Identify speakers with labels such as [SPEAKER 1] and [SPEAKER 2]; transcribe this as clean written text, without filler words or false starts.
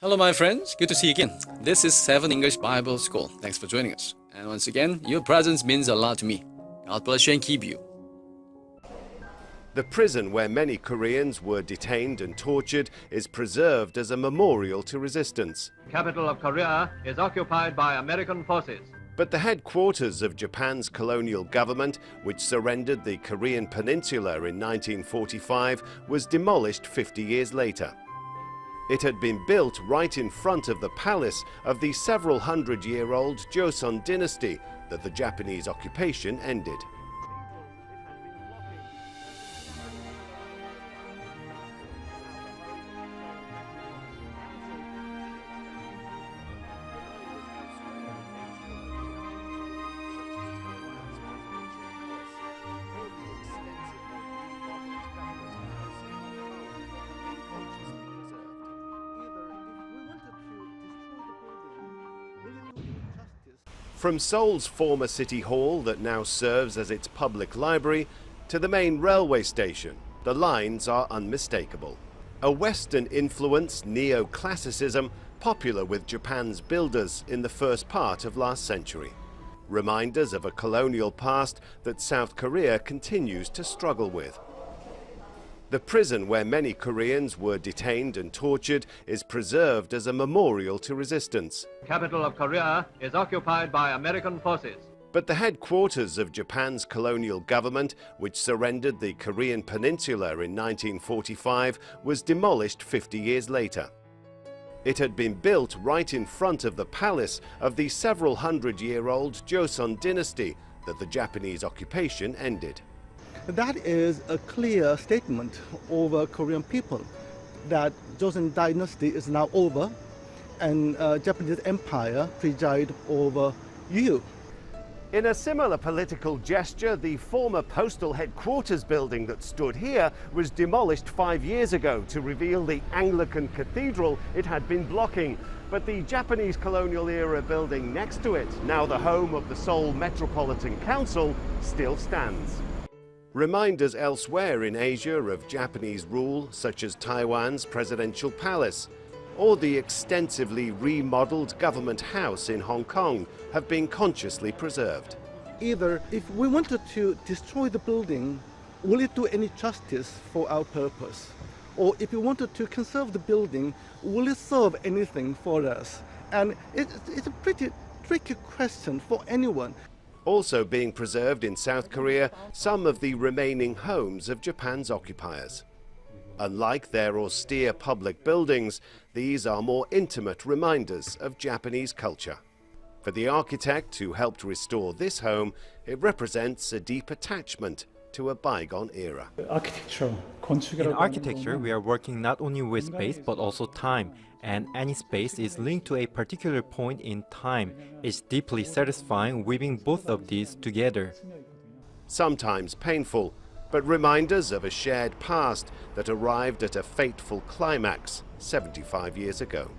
[SPEAKER 1] Hello, my friends. Good to see you again. This is 7 English Bible School. Thanks for joining us. And once again, your presence means a lot to me. God bless you and keep you.
[SPEAKER 2] The prison where many Koreans were detained and tortured is preserved as a memorial to resistance.
[SPEAKER 3] Capital of Korea is occupied by American forces.
[SPEAKER 2] But the headquarters of Japan's colonial government, which surrendered the Korean peninsula in 1945, was demolished 50 years later. It had been built right in front of the palace of the several hundred-year-old Joseon dynasty that the Japanese occupation ended. From Seoul's former city hall that now serves as its public library to the main railway station, the lines are unmistakable. A Western-influenced neoclassicism popular with Japan's builders in the first part of last century. Reminders of a colonial past that South Korea continues to struggle with. The prison where many Koreans were detained and tortured is preserved as a memorial to resistance.
[SPEAKER 3] Capital of Korea is occupied by American forces.
[SPEAKER 2] But the headquarters of Japan's colonial government, which surrendered the Korean peninsula in 1945, was demolished 50 years later. It had been built right in front of the palace of the several hundred-year-old Joseon dynasty that the Japanese occupation ended.
[SPEAKER 4] That is a clear statement over Korean people that Joseon dynasty is now over and Japanese empire preside over you.
[SPEAKER 2] In a similar political gesture, the former postal headquarters building that stood here was demolished 5 years ago to reveal the Anglican cathedral it had been blocking. But the Japanese colonial era building next to it, now the home of the Seoul Metropolitan Council, still stands. Reminders elsewhere in Asia of Japanese rule, such as Taiwan's presidential palace, or the extensively remodeled government house in Hong Kong, have been consciously preserved.
[SPEAKER 4] Either if we wanted to destroy the building, will it do any justice for our purpose? Or if we wanted to conserve the building, will it serve anything for us? And it's a pretty tricky question for anyone.
[SPEAKER 2] Also being preserved in South Korea, some of the remaining homes of Japan's occupiers. Unlike their austere public buildings, these are more intimate reminders of Japanese culture. For the architect who helped restore this home, it represents a deep attachment to a bygone era.
[SPEAKER 5] In architecture, we are working not only with space but also time, and any space is linked to a particular point in time. It's deeply satisfying weaving both of these together.
[SPEAKER 2] Sometimes painful, but reminders of a shared past that arrived at a fateful climax 75 years ago.